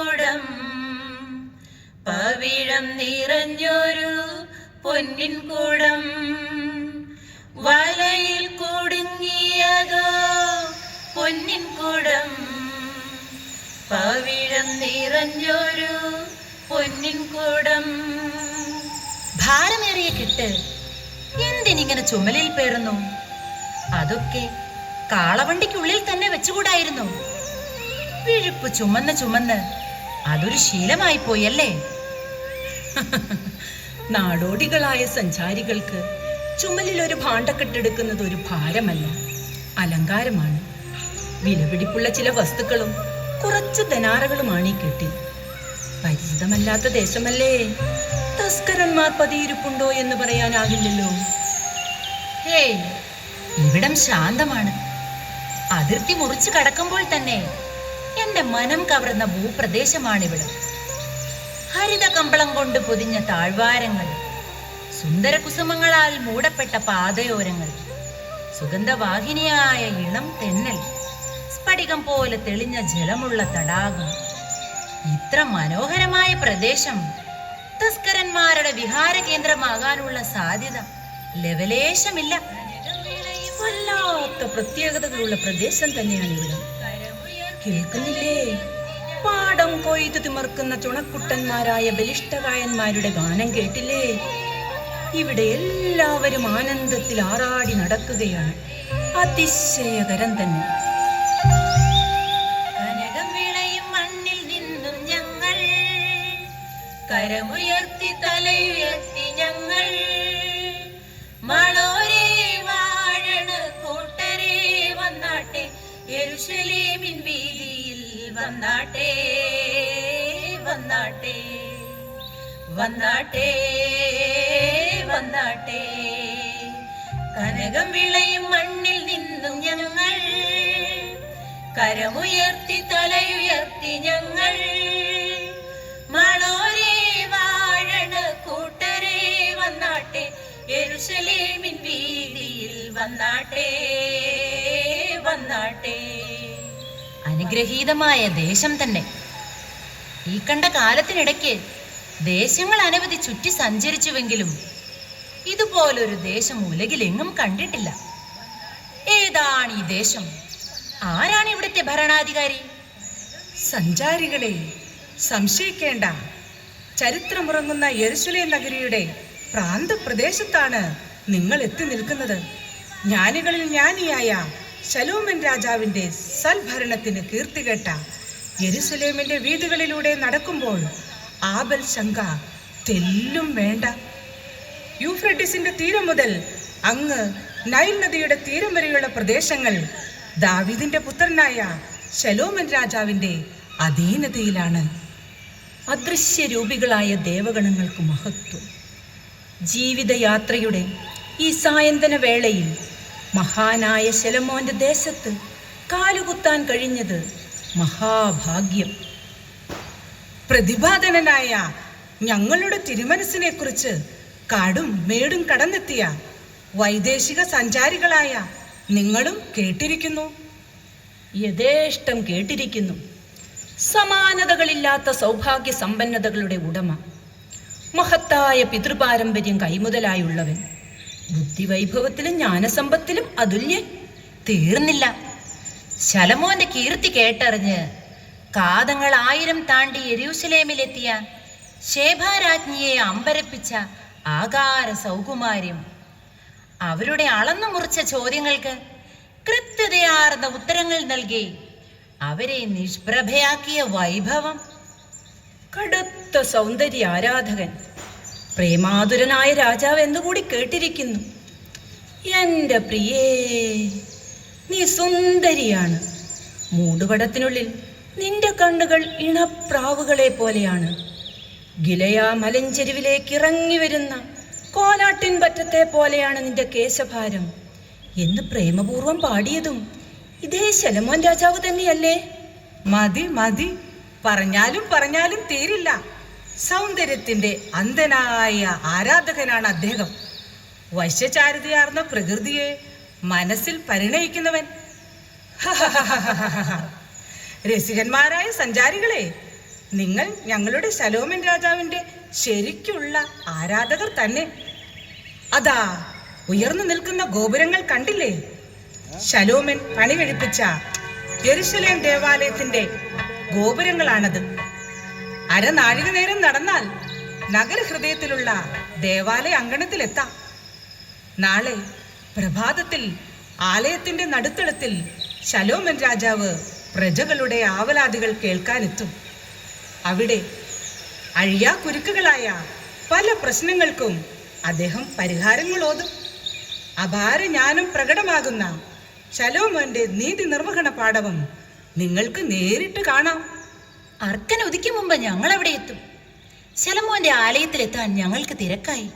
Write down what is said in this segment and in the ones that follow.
കുടം, പവിഴം നിറഞ്ഞൊരു പൊന്നിൻ കുടം, വലയിൽ കുടുങ്ങിയതോ പൊന്നിൻ കുടം, പവിഴം നിറഞ്ഞൊരു പൊന്നിൻ കുടം. ഭാരമേറിയ കെട്ട് എന്തിനിങ്ങനെ ചുമലിൽ പേറുന്നു? അതൊക്കെ കാളവണ്ടിക്കുള്ളിൽ തന്നെ വെച്ചുകൂടായിരുന്നു? വിഴുപ്പ് ചുമന്ന് ചുമന്ന് അതൊരു ശീലമായി പോയല്ലേ? നാടോടികളായ സഞ്ചാരികൾക്ക് ചുമലിൽ ഒരു ഭാണ്ഡക്കെട്ടെടുക്കുന്നത് ഒരു ഭാരമല്ല, അലങ്കാരമാണ്. വിലപിടിപ്പുള്ള ചില വസ്തുക്കളും കുറച്ച് ധനാറകളുമാണ് ഈ കെട്ടിൽ. പരിചിതമല്ലാത്ത ദേശമല്ലേ, തസ്കരന്മാർ പതിയിരിപ്പുണ്ടോ എന്ന് പറയാനാകില്ലല്ലോ. ഹേയ്, ഇവിടം ശാന്തമാണ്. അതിർത്തി മുറിച്ചു കടക്കുമ്പോൾ തന്നെ എന്റെ മനം കവർന്ന ഭൂപ്രദേശമാണിവിടം. ഹരിത കമ്പളം കൊണ്ട് പൊതിഞ്ഞ താഴ്വാരങ്ങൾ, സുന്ദര കുസുമങ്ങളാൽ മൂടപ്പെട്ട പാതയോരങ്ങൾ, സുഗന്ധവാഹിനിയായ ഇളം തെന്നൽ, സ്ഫടികം പോലെ തെളിഞ്ഞ ജലമുള്ള തടാകം. ഇത്ര മനോഹരമായ പ്രദേശം തസ്കരന്മാരുടെ വിഹാര കേന്ദ്രമാകാനുള്ള സാധ്യത ലവലേശമില്ല. വല്ലാത്ത പ്രത്യേകതകളുള്ള പ്രദേശം തന്നെയാണ് ഇവിടം. കേൾക്കുന്നില്ലേ? പാടം കൊയ്തു തിമർക്കുന്ന ചുണക്കുട്ടന്മാരായ ബലിഷ്ഠകായന്മാരുടെ ഗാനം കേട്ടില്ലേ? ഇവിടെ എല്ലാവരും ആനന്ദത്തിൽ ആറാടി നടക്കുകയാണ്. അതിശയകരം തന്നെ. കനകം വിളയും മണ്ണിൽ നിന്നും ഞങ്ങൾ, കരമുയർത്തി തലയുയർത്തി ഞങ്ങൾ, മളോരേ വാഴണ കൂട്ടരേ വന്നാട്ടെ, യെരൂശലേമിൻ വീതിയിൽ വന്നാട്ടെ, വന്നാട്ടെ, വന്നാട്ടെ, വന്നാട്ടെ. കനകം വിളയും മണ്ണിൽ നിന്നും ഞങ്ങൾ, കരമുയർത്തി തലയുയർത്തി ഞങ്ങൾ, മളോരേ വാഴണ കൂട്ടരേ വന്നാട്ടെ, യെരൂശലേമിൻ വീതിയിൽ വന്നാട്ടെ, വന്നാട്ടെ. അനുഗ്രഹീതമായ ദേശം തന്നെ. ഈ കണ്ട കാലത്തിനിടയ്ക്ക് ദേശങ്ങൾ അനവധി ചുറ്റി സഞ്ചരിച്ചുവെങ്കിലും ഇതുപോലൊരു ദേശം ഉലകിലെങ്ങും കണ്ടിട്ടില്ല. ഏതാണ് ഈ ദേശം? ആരാണ് ഇവിടുത്തെ ഭരണാധികാരി? സഞ്ചാരികളെ, സംശയിക്കേണ്ട. ചരിത്രമുറങ്ങുന്ന യെരൂശലേം നഗരിയുടെ പ്രാന്തപ്രദേശത്താണ് നിങ്ങൾ എത്തി നിൽക്കുന്നത്. ജ്ഞാനികളിൽ ജ്ഞാനിയായ ശലോമൻ രാജാവിന്റെ സൽഭരണത്തിന് കീർത്തികേട്ട യെരൂശലേമിന്റെ വീഥികളിലൂടെ നടക്കുമ്പോൾ ആപൽ ശങ്ക തെല്ലും വേണ്ട. യൂഫ്രട്ടീസിന്റെ തീരം മുതൽ അങ്ങ് നൈൽ നദിയുടെ തീരം വരെയുള്ള പ്രദേശങ്ങൾ ദാവീദിന്റെ പുത്രനായ ശലോമൻ രാജാവിന്റെ അധീനതയിലാണ്. അദൃശ്യരൂപികളായ ദേവഗണങ്ങൾക്ക് മഹത്വം. ജീവിതയാത്രയുടെ ഈ സായന്തന വേളയിൽ മഹാനായ ശലോമോന്റെ ദേശത്ത് കാലുകുത്താൻ കഴിഞ്ഞത് മഹാഭാഗ്യം. പ്രതിഭാധനനായ ഞങ്ങളുടെ തിരുമനസിനെ കുറിച്ച് കാടും മേടും കടന്നെത്തിയ വൈദേശിക സഞ്ചാരികളായ നിങ്ങളും കേട്ടിരിക്കുന്നു. യഥേഷ്ടം കേട്ടിരിക്കുന്നു. സമാനതകളില്ലാത്ത സൗഭാഗ്യ സമ്പന്നതകളുടെ ഉടമ, മഹത്തായ പിതൃപാരമ്പര്യം കൈമുതലായുള്ളവൻ, ബുദ്ധിവൈഭവത്തിലും ജ്ഞാനസമ്പത്തിലും അതുല്യൻ. തീർന്നില്ല. ശലോമോന്റെ കീർത്തി കേട്ടറിഞ്ഞ് കാതങ്ങൾ 1000 താണ്ടി യെരൂശലേമിലെത്തിയ ശേബാരാജ്ഞിയെ അമ്പരപ്പിച്ച ആകാര സൗകുമാര്യം, അവരുടെ അളന്നു മുറിച്ച ചോദ്യങ്ങൾക്ക് കൃത്യതയാർന്ന ഉത്തരങ്ങൾ നൽകി അവരെ നിഷ്പ്രഭയാക്കിയ വൈഭവം. കടുത്ത സൗന്ദര്യ ആരാധകൻ, പ്രേമാതുരനായ രാജാവ് എന്നുകൂടി കേട്ടിരിക്കുന്നു. എൻ്റെ പ്രിയേ, നീ സുന്ദരിയാണ്. മൂടുപടത്തിനുള്ളിൽ നിന്റെ കണ്ണുകൾ ഇണപ്രാവുകളെ പോലെയാണ്. ഗിലയാ മലഞ്ചെരുവിലേക്ക് ഇറങ്ങി വരുന്ന കോലാട്ടിൻ പറ്റത്തെ പോലെയാണ് നിന്റെ കേശഭാരം എന്ന് പ്രേമപൂർവം പാടിയതും ഇതേ ശലോമോൻ രാജാവ് തന്നെയല്ലേ? മതി മതി, പറഞ്ഞാലും പറഞ്ഞാലും തീരില്ല. സൗന്ദര്യത്തിന്റെ അന്ധനായ ആരാധകനാണ് അദ്ദേഹം. വശ്യചാരിതയാർന്ന പ്രകൃതിയെ മനസ്സിൽ പരിണയിക്കുന്നവൻ. രസികന്മാരായ സഞ്ചാരികളെ, നിങ്ങൾ ഞങ്ങളുടെ ശലോമൻ രാജാവിന്റെ ശരിക്കുള്ള ആരാധകർ തന്നെ. അതാ ഉയർന്നു നിൽക്കുന്ന ഗോപുരങ്ങൾ കണ്ടില്ലേ? ശലോമൻ പണി കഴിപ്പിച്ച യെരുശലേം ദേവാലയത്തിന്റെ ഗോപുരങ്ങളാണത്. അരനാഴിക നേരം നടന്നാൽ നഗരഹൃദയത്തിലുള്ള ദേവാലയ അങ്കണത്തിലെത്താം. നാളെ പ്രഭാതത്തിൽ ആലയത്തിന്റെ നടുത്തളത്തിൽ ശലോമൻ രാജാവ് പ്രജകളുടെ ആവലാതികൾ കേൾക്കാനെത്തും. അവിടെ അഴിയാക്കുരുക്കുകളായ പല പ്രശ്നങ്ങൾക്കും അദ്ദേഹം പരിഹാരങ്ങൾ ഓതും. അപാര ജ്ഞാനം പ്രകടമാകുന്ന ശലോമോന്റെ നീതി നിർവഹണ പാടവം നിങ്ങൾക്ക് നേരിട്ട് കാണാം. അർക്കൻ ഉദിക്കും മുമ്പ് ഞങ്ങൾ അവിടെ എത്തും. ശലോമോന്റെ ആലയത്തിലെത്താൻ ഞങ്ങൾക്ക് തിരക്കായി.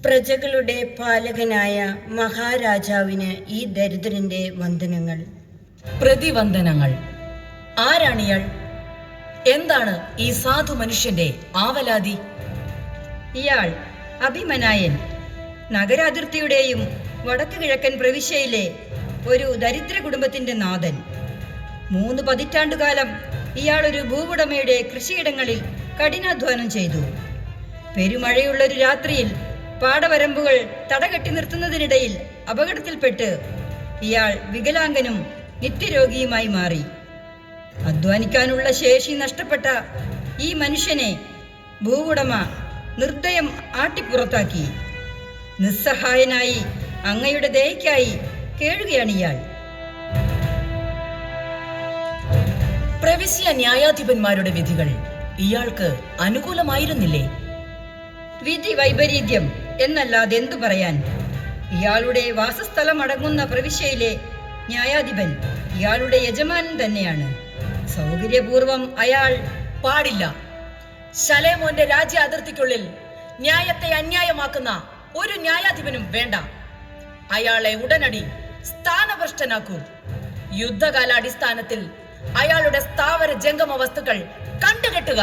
പ്രജകളുടെ പാലകനായ മഹാരാജാവിന് ഈ ദരിദ്രന്റെ വന്ദനങ്ങൾ. പ്രതിവന്ദനങ്ങൾ. ആരാണിയാൾ? എന്താണ് ഈ സാധു മനുഷ്യന്റെ ആവലാതി? ഇയാൾ അഭിമനായൻ, നഗരാതിർത്തിയുടെയും വടക്ക് കിഴക്കൻ പ്രവിശ്യയിലെ ഒരു ദരിദ്ര കുടുംബത്തിന്റെ നാഥൻ. 3 പതിറ്റാണ്ടുകാലം ഇയാൾ ഒരു ഭൂവുടമയുടെ കൃഷിയിടങ്ങളിൽ കഠിനാധ്വാനം ചെയ്തു. പെരുമഴയുള്ളൊരു രാത്രിയിൽ പാടവരമ്പുകൾ തടകെട്ടി നിർത്തുന്നതിനിടയിൽ അപകടത്തിൽപ്പെട്ട് ഇയാൾ വികലാംഗനും നിത്യരോഗിയുമായി മാറി. അധ്വാനിക്കാനുള്ള ശേഷി നഷ്ടപ്പെട്ട ഈ മനുഷ്യനെ ഭൂവുടമ നിർദ്ദയം ആട്ടിപ്പുറത്താക്കി. നിസ്സഹായനായി അങ്ങയുടെ ദയയ്ക്കായി കേഴുകയാണ് ഇയാൾ. പ്രവിശ്യ ന്യായാധിപന്മാരുടെ വിധികൾ ഇയാൾക്ക് അനുകൂലമായിരുന്നില്ലേ? വിധി വൈപരീത്യം എന്നല്ലാതെ എന്തു പറയാൻ? ഇയാളുടെ വാസസ്ഥലം അടങ്ങുന്ന പ്രവിശ്യയിലെ ന്യായാധിപൻ ഇയാളുടെ യജമാനൻ തന്നെയാണ്. സൗകര്യപൂർവം അയാൾ പാടില്ല. ശലോമോന്റെ രാജ്യ അതിർത്തിക്കുള്ളിൽ ന്യായത്തെ അന്യായമാക്കുന്ന ഒരു ന്യായാധിപനും വേണ്ട. അയാളെ ഉടനടി സ്ഥാനഭ്രഷ്ടനാക്കൂ. യുദ്ധകാലാടിസ്ഥാനത്തിൽ അയാളുടെ സ്ഥാവര ജംഗമ വസ്തുക്കൾ കണ്ടുകെട്ടുക.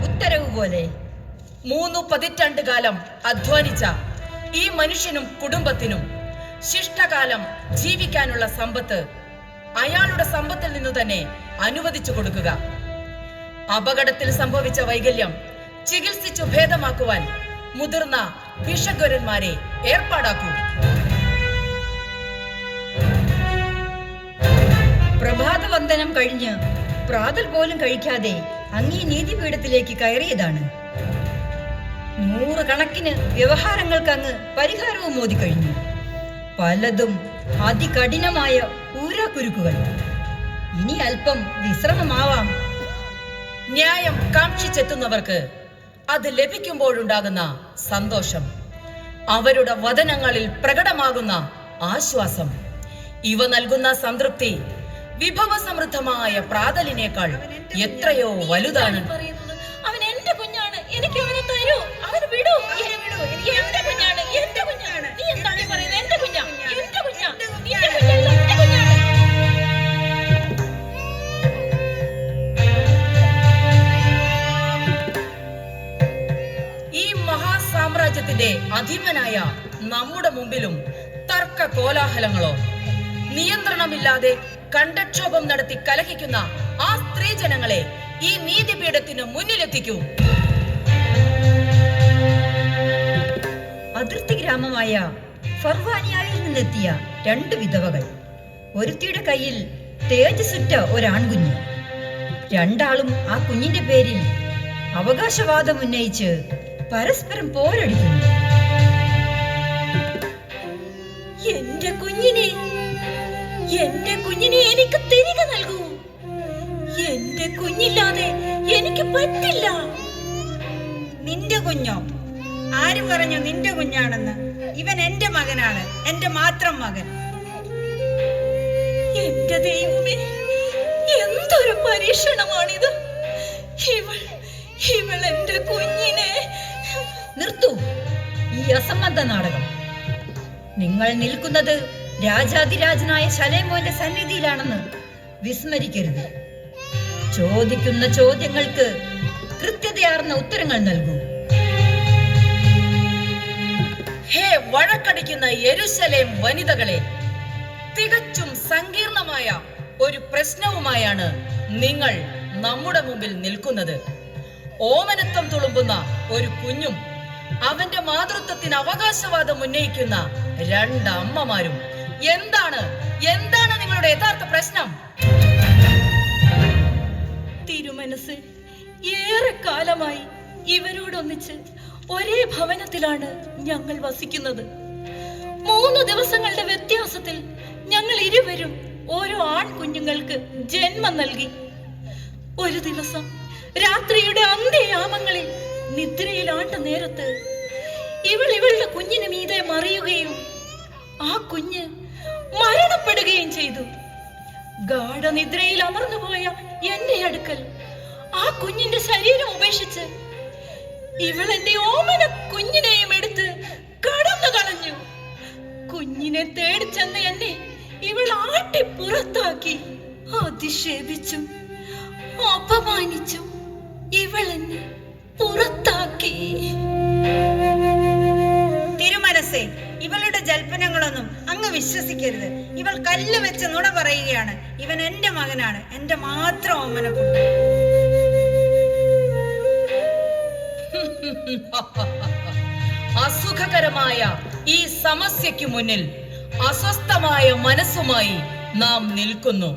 ഉത്തരവ് പോലെ. 3 പതിറ്റാണ്ടുകാലം അധ്വാനിച്ച ഈ മനുഷ്യനും കുടുംബത്തിനും ശിഷ്ടകാലം ജീവിക്കാനുള്ള സമ്പത്ത് അയാളുടെ സമ്പത്തിൽ നിന്നു തന്നെ അനുവദിച്ചു കൊടുക്കുക. അപകടത്തിൽ സംഭവിച്ച വൈകല്യം ചികിത്സിച്ചു ഭേദമാക്കുവാൻ മുതിർന്ന ഭിഷഗ്വരന്മാരെ ഏർപ്പാടാക്കൂ. പ്രഭാതവന്ദനം കഴിഞ്ഞ് പ്രാതൽ പോലും കഴിക്കാതെ അങ്ങീ നീതിപീഠത്തിലേക്ക് കയറിയതാണ്. 100 കണക്കിന് വ്യവഹാരങ്ങൾക്ക് അങ്ങ് പരിഹാരവും മോദിക്കഴിഞ്ഞു. പലതും അതികഠിനമായ ഊരാക്കുരുക്കുകൾ. ഇനി അല്പം വിശ്രമമാവാം. ന്യായം കാക്ഷിച്ചെത്തുന്നവർക്ക് അത് ലഭിക്കുമ്പോഴുണ്ടാകുന്ന സന്തോഷം, അവരുടെ വദനങ്ങളിൽ പ്രകടമാകുന്ന ആശ്വാസം, ഇവ നൽകുന്ന സംതൃപ്തി വിഭവസമൃദ്ധമായ പ്രാതലിനേക്കാൾ എത്രയോ വലുതാണ്. അവൻ എന്റെ കുഞ്ഞാണ്, എനിക്ക് അവനെ തരൂ, അവന് വിടൂ, എന്റെ കുഞ്ഞാണ്, എന്റെ കുഞ്ഞാണ്. നീ എന്താണ് പറയുന്നത്? എന്റെ കുഞ്ഞാ, എന്റെ കുഞ്ഞാ, നിന്റെ കുഞ്ഞല്ല, എന്റെ കുഞ്ഞാണ്. ഈ മഹാസാമ്രാജ്യത്തിന്റെ അധിപനായ നമ്മുടെ മുമ്പിലും തർക്ക കോലാഹലങ്ങളോ? നിയന്ത്രണമില്ലാതെ കണ്ടക്ഷോഭം നടത്തി കലഹിക്കുന്ന ആ സ്ത്രീ ജനങ്ങളെ ഈ നീതിപീഠത്തിന് മുന്നിലെത്തിക്കൂ. അതിർത്തി ഗ്രാമമായ ഫർവാനിയായിൽ നിന്നെത്തിയ 2 വിധവകൾ. ഒരുത്തിയുടെ കയ്യിൽ തേജസ്സുറ്റ ഒരാൺകുഞ്ഞ്. രണ്ടാളും ആ കുഞ്ഞിന്റെ പേരിൽ അവകാശവാദം ഉന്നയിച്ച് പരസ്പരം പോരടിക്കുന്നു. എന്റെ കുഞ്ഞിനെ, എന്റെ കുഞ്ഞിനെ എനിക്ക് തിരികെ നൽകൂ. എന്റെ കുഞ്ഞില്ലാതെ എനിക്ക് പറ്റില്ല. നിന്റെ കുഞ്ഞോ? ആര് പറഞ്ഞു നിന്റെ കുഞ്ഞാണെന്ന്? ഇവൻ എന്റെ മകനാണ്, എന്റെ മാത്രം മകൻ. എന്റെ ദൈവമേ, എന്തൊരു പരീക്ഷണമാണിത്! ഇവൾ എന്റെ കുഞ്ഞിനെ... നിർത്തു അസംബന്ധ നാടകം. നിങ്ങൾ നിൽക്കുന്നത് രാജാതിരാജനായ ശലേമോന്റെ സന്നിധിയിലാണെന്ന് വിസ്മരിക്കരുത്. ചോദിക്കുന്ന ചോദ്യങ്ങൾക്ക് കൃത്യതയാർന്ന ഉത്തരങ്ങൾ നൽകൂ. ഹേ വഴക്കടിക്കുന്ന യെരുശലേം വനിതകളെ, തികച്ചും സങ്കീർണമായ ഒരു പ്രശ്നവുമായാണ് നിങ്ങൾ നമ്മുടെ മുമ്പിൽ നിൽക്കുന്നത്. ഓമനത്വം തുളുമ്പുന്ന ഒരു കുഞ്ഞും അവന്റെ മാതൃത്വത്തിന് അവകാശവാദം ഉന്നയിക്കുന്ന രണ്ട് അമ്മമാരും. എന്താണ് നിങ്ങളുടെ യഥാർത്ഥ പ്രശ്നം? തിരുമനസ്, ഏറെ കാലമായി ഇവരോടൊന്നിച്ച് ഒരേ ഭവനത്തിലാണ് ഞങ്ങൾ വസിക്കുന്നത്. 3 ദിവസങ്ങളുടെ വ്യത്യാസത്തിൽ ഞങ്ങൾ ഇരുവരും ഓരോ ആൺകുഞ്ഞുങ്ങൾക്ക് ജന്മം നൽകി. ഒരു ദിവസം രാത്രിയുടെ അന്ത്യയാമങ്ങളിൽ നിദ്രയിലാണ്ട നേരത്ത് ഇവളുടെ കുഞ്ഞിന് മീതെ മറിയുകയും ആ കുഞ്ഞ് മരണപ്പെടുകയും ചെയ്തു. ഗാഢനിദ്രയിൽ അമർന്നുപോയ എന്റെ അടുക്കൽ ആ കുഞ്ഞിന്റെ ശരീരം ഉപേക്ഷിച്ച് ഇവളെന്റെ ഓമന കുഞ്ഞിനെയും എടുത്ത് കടന്നു കളഞ്ഞു. കുഞ്ഞിനെ തേടിച്ചെന്ന് എന്നെ ഇവൾ ആട്ടി പുറത്താക്കി. അധിക്ഷേപിച്ചും അപമാനിച്ചും ഇവൾ എന്നെ പുറത്താക്കി. തിരുമനസ്സേ, ഇവളുടെ ജൽപ്പനങ്ങളൊന്നും അങ്ങ് വിശ്വസിക്കരുത്. ഇവൾ കല്ല് വെച്ച് നുണ പറയുകയാണ്. ഇവൻ എന്റെ മകനാണ്, എന്റെ മാത്രം ഓമനക്കുട്ടൻ. അസുഖകരമായ ഈ സമസ്യയ്ക്ക് മുന്നിൽ അസ്വസ്ഥമായ മനസ്സുമായി നാം നിൽക്കുന്നു.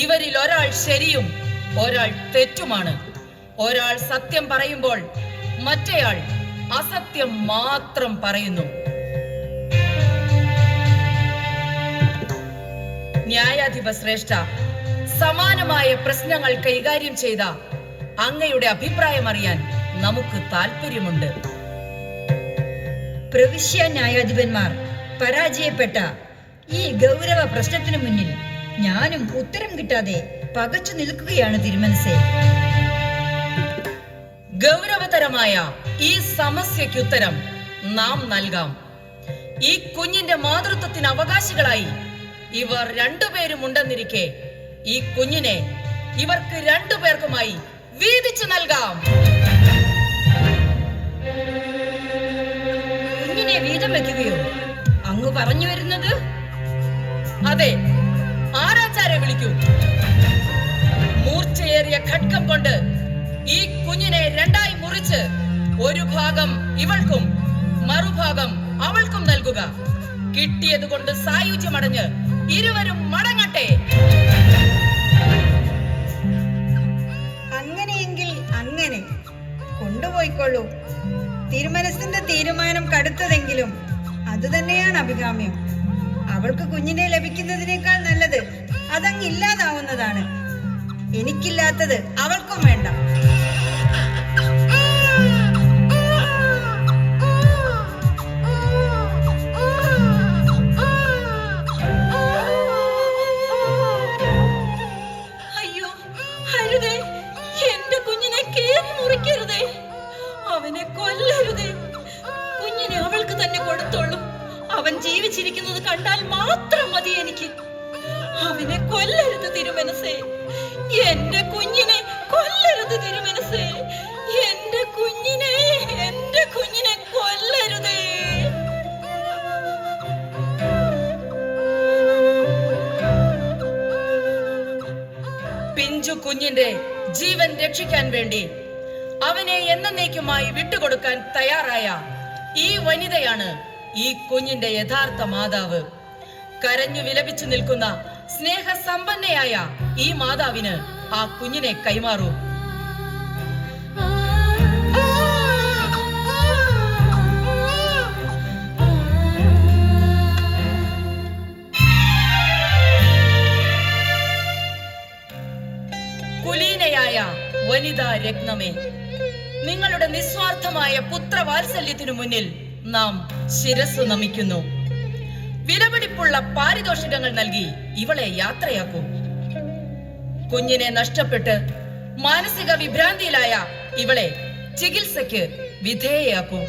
ഇവരിൽ ഒരാൾ ശരിയും ഒരാൾ തെറ്റുമാണ്. ഒരാൾ സത്യം പറയുമ്പോൾ മറ്റേയാൾ അസത്യം മാത്രം പറയുന്നു. ന്യായാധിപ ശ്രേഷ്ഠ, സമാനമായ പ്രശ്നങ്ങൾ കൈകാര്യം ചെയ്ത അങ്ങയുടെ അഭിപ്രായം അറിയാൻ നമുക്ക് താല്പര്യമുണ്ട്. പ്രവിശ്യ ന്യായാധിപന്മാർ പരാജയപ്പെട്ട ഈ ഗൗരവ പ്രശ്നത്തിനു മുന്നിൽ ഞാനും ഉത്തരം കിട്ടാതെ പകച്ചു നിൽക്കുകയാണ് തിരുമനസേ. ഗൗരവതരമായ ഈ സമസ്യയ്ക്കുത്തരം നാം നൽകാം. ഈ കുഞ്ഞിന്റെ മാതൃത്വത്തിന് അവകാശികളായി ഇവർ രണ്ടുപേരും ഉണ്ടെന്നിരിക്കെ ഈ കുഞ്ഞിനെ ഇവർക്ക് രണ്ടുപേർക്കുമായി വീതിച്ചു നൽകാം. കുഞ്ഞിനെ വീതം വെക്കുകയോ? അങ്ങ് പറഞ്ഞു വരുന്നത്? അതെ, ആരാച്ചാരെ വിളിക്കൂ. മൂർച്ചയേറിയ ഖഡ്ഗം കൊണ്ട് ഈ കുഞ്ഞിനെ രണ്ടായി മുറിച്ച് ഒരു ഭാഗം ഇവൾക്കും മറുഭാഗം അവൾക്കും നൽകുക. കിട്ടിയത് കൊണ്ട് സായുജ്യമടഞ്ഞ് ഇരുവരും മടങ്ങട്ടെ. അങ്ങനെയെങ്കിൽ അങ്ങനെ കൊണ്ടുപോയിക്കൊള്ളൂ. തിരുമനസിന്റെ തീരുമാനം കടുത്തതെങ്കിലും അത് തന്നെയാണ് അഭികാമ്യം. അവൾക്ക് കുഞ്ഞിനെ ലഭിക്കുന്നതിനേക്കാൾ നല്ലത് അതങ്ങ് ഇല്ലാതാവുന്നതാണ്. എനിക്കില്ലാത്തത് അവൾക്കും വേണ്ട. അയ്യോ, അരുതേ, എന്റെ കുഞ്ഞിനെ കേറി മുറിക്കരുതേ. അവനെ കൊല്ലരുതേ. കുഞ്ഞിനെ അവൾക്ക് തന്നെ കൊടുത്തോളും. അവൻ ജീവിച്ചിരിക്കുന്നത് കണ്ടാൽ മാത്രം മതി എനിക്ക്. അവനെ കൊല്ലരുത് തിരുമനസേ. എന്റെ കുഞ്ഞിനെ കൊല്ലരുത് തിരുമനസേ. എന്റെ കുഞ്ഞിനെ കൊല്ലരുതേ. പിഞ്ചു കുഞ്ഞിന്റെ ജീവൻ രക്ഷിക്കാൻ വേണ്ടി അവനെ എന്നേക്കുമായി വിട്ടുകൊടുക്കാൻ തയ്യാറായ ഈ വനിതയാണ് ഈ കുഞ്ഞിന്റെ യഥാർത്ഥ മാതാവ്. കരഞ്ഞു വിലപിച്ചു നിൽക്കുന്ന സ്നേഹസമ്പന്നയായ ഈ മാതാവിന് ആ കുഞ്ഞിനെ കൈമാറൂ. കുലീനയായ വനിതാ രത്നമേ, നിങ്ങളുടെ നിസ്വാർത്ഥമായ പുത്രവാത്സല്യത്തിനു മുന്നിൽ നാം ശിരസ്സു നമിക്കുന്നു. വിലപിടിപ്പുള്ള പാരിതോഷികങ്ങൾ നൽകി ഇവളെ യാത്രയാക്കൂ. കുഞ്ഞിനെ നഷ്ടപ്പെട്ട് മാനസിക വിഭ്രാന്തിയിലായ ഇവളെ ചികിത്സയ്ക്ക് വിധേയയാക്കൂ.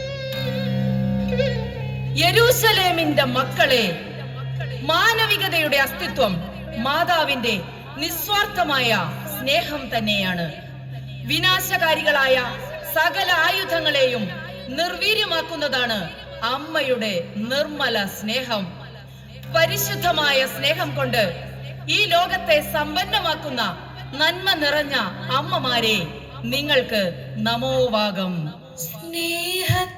യെരൂശലേമിന്റെ മക്കളെ, മാനവികതയുടെ അസ്തിത്വം മാതാവിന്റെ നിസ്വാർത്ഥമായ സ്നേഹം തന്നെയാണ്. വിനാശകാരികളായ സകല ആയുധങ്ങളെയും നിർവീര്യമാക്കുന്നതാണ് അമ്മയുടെ നിർമ്മല സ്നേഹം. പരിശുദ്ധമായ സ്നേഹം കൊണ്ട് ഈ ലോകത്തെ സമ്പന്നമാക്കുന്ന നന്മ നിറഞ്ഞ അമ്മമാരെ, നിങ്ങൾക്ക് നമോവാകം. സ്നേഹ